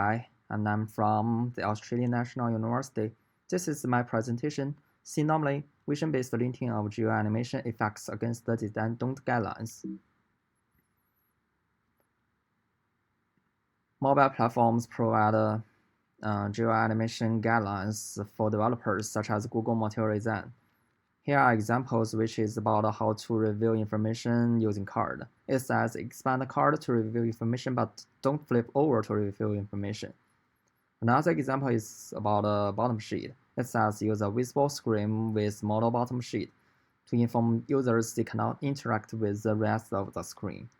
Hi, and I'm from the Australian National University. This is my presentation, Seenomaly, vision-based linting of GUI animation effects against the design don't guidelines. Mobile platforms provide GUI animation guidelines for developers such as Google Material Design. Here are examples which is about how to reveal information using card. It says expand the card to reveal information, but don't flip over to reveal information. Another example is about a bottom sheet. It says use a visible screen with model bottom sheet to inform users they cannot interact with the rest of the screen.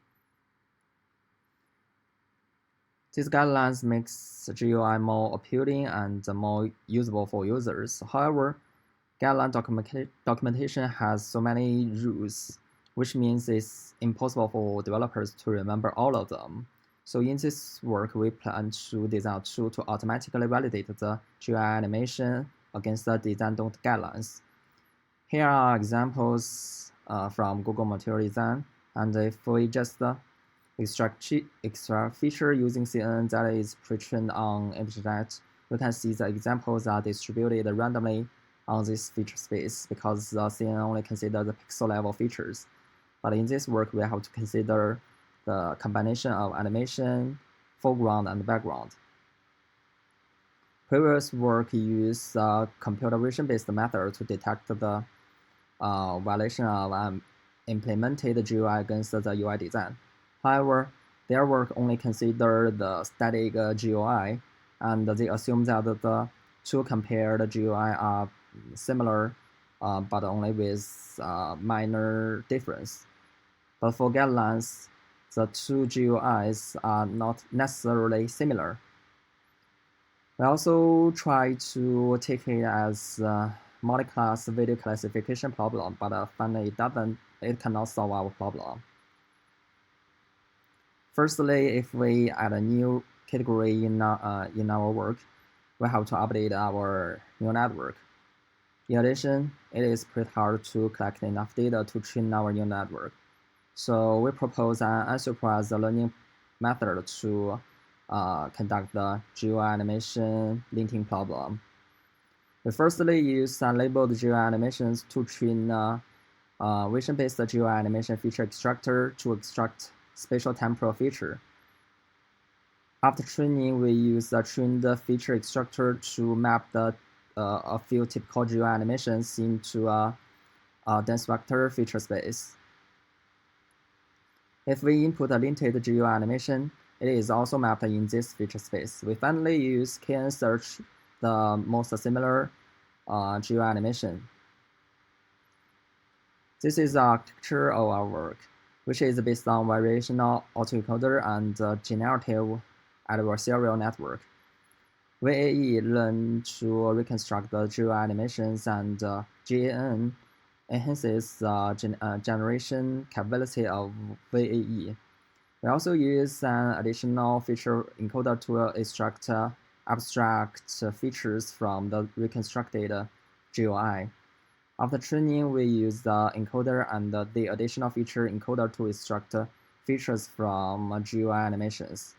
These guidelines makes GUI more appealing and more usable for users. However, guideline documentation has so many rules, which means it's impossible for developers to remember all of them. So in this work, we plan to design a tool to automatically validate the GUI animation against the design don't guidelines. Here are examples from Google Material Design, and if we just extract feature using CNN that is pre-trained on ImageNet, we can see the examples are distributed randomly on this feature space because CNN only considers the pixel level features. But in this work, we have to consider the combination of animation, foreground, and background. Previous work used computer vision-based method to detect the violation of implemented GUI against the UI design. However, their work only considered the static GUI, and they assume that the two compared GUI are similar, but only with minor difference. But for guidelines, the two GUIs are not necessarily similar. We also try to take it as a multi-class video classification problem, but finally it cannot solve our problem. Firstly, if we add a new category in our work, we have to update our neural network. In addition, it is pretty hard to collect enough data to train our neural network. So we propose an unsupervised learning method to conduct the GUI animation linting problem. We firstly use unlabeled GUI animations to train vision-based GUI animation feature extractor to extract spatial temporal feature. After training, we use the trained feature extractor to map a few typical GUI animations into a dense vector feature space. If we input a linted GUI animation, it is also mapped in this feature space. We finally use KN search the most similar GUI animation. This is the architecture of our work, which is based on variational autoencoder and generative adversarial network. VAE learn to reconstruct the GUI animations, and GAN enhances the generation capability of VAE. We also use an additional feature encoder to extract abstract features from the reconstructed GUI. After training, we use the encoder and the additional feature encoder to extract features from GUI animations.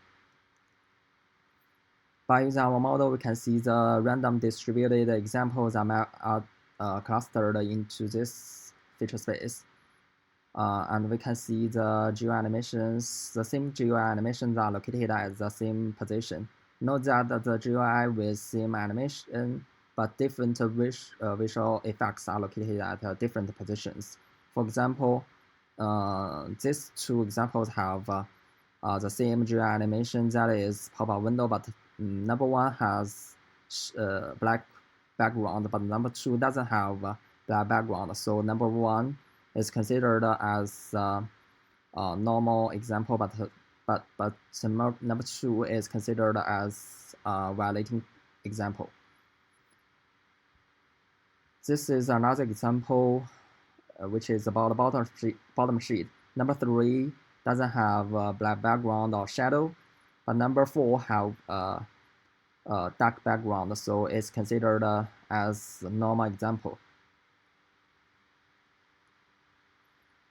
By using our model, we can see the random distributed examples are clustered into this feature space. And we can see the GUI animations, the same GUI animations are located at the same position. Note that the GUI with same animation but different visual effects are located at different positions. For example, these two examples have the same GUI animation, that is pop-up window, but number one has black background, but number two doesn't have black background. So number one is considered as a normal example, but number two is considered as a violating example. This is another example, which is about bottom sheet. Number three doesn't have a black background or shadow, but number four have dark background, so it's considered as a normal example.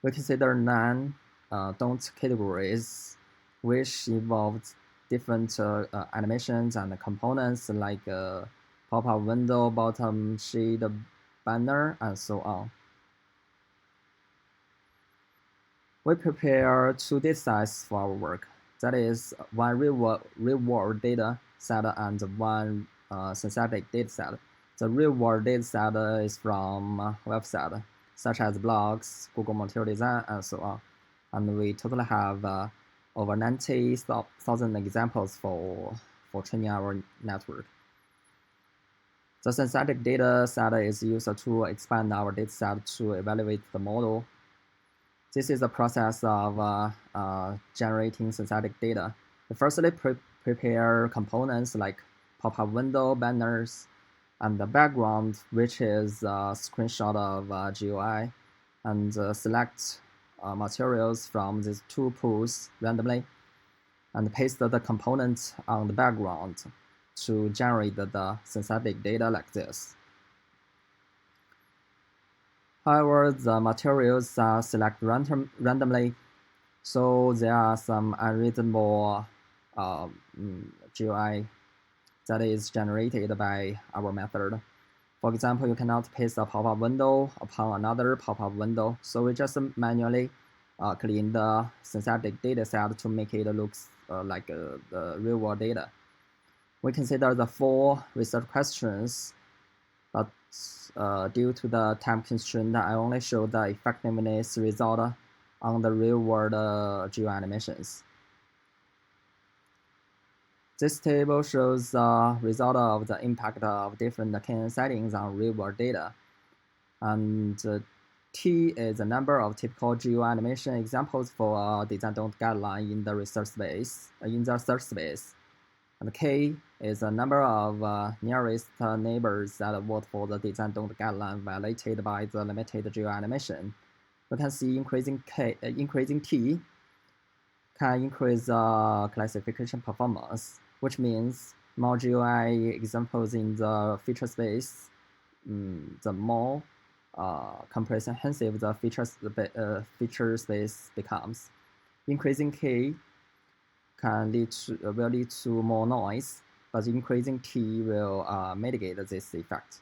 We consider non don't categories, which involves different animations and components like pop-up window, bottom shade banner, and so on. We prepare two datasets for our work. That is one real-world data set and one synthetic dataset. The real-world dataset is from websites such as blogs, Google Material Design, and so on. And we totally have over 90,000 examples for training our network. The synthetic data set is used to expand our dataset to evaluate the model. This is the process of generating synthetic data. We firstly prepare components like pop-up window, banners, and the background, which is a screenshot of GUI, and select materials from these two pools randomly, and paste the component on the background to generate the synthetic data like this. However, the materials are selected randomly, so there are some unreasonable GUI that is generated by our method. For example, you cannot paste a pop-up window upon another pop-up window, so we just manually clean the synthetic data set to make it look like the real-world data. We consider the 4 research questions, but due to the time constraint, I only show the effectiveness result on the real-world GUI animations. This table shows the result of the impact of different KN settings on real-world data. And T is the number of typical GUI animation examples for design-don't guideline in the research space, in the search space. And K is the number of nearest neighbors that vote for the design-don't guideline violated by the limited GUI animation. You can see increasing T can increase classification performance, which means more GUI examples in the feature space, the more comprehensive the feature space becomes. Increasing K will lead to more noise, but increasing T will mitigate this effect.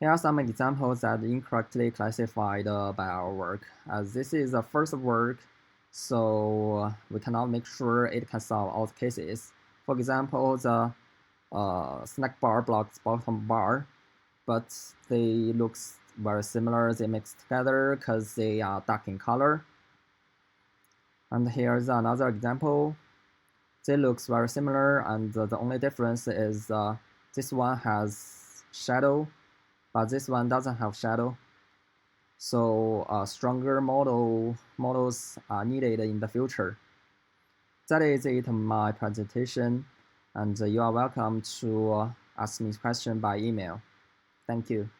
Here are some examples that incorrectly classified by our work. As this is the first work, so we cannot make sure it can solve all cases. For example, the snack bar blocks bottom bar, but they look very similar. They mix together because they are dark in color. And here's another example. They look very similar, and the only difference is this one has shadow, but this one doesn't have shadow. So stronger models are needed in the future. That is it my presentation, and you are welcome to ask me questions by email. Thank you.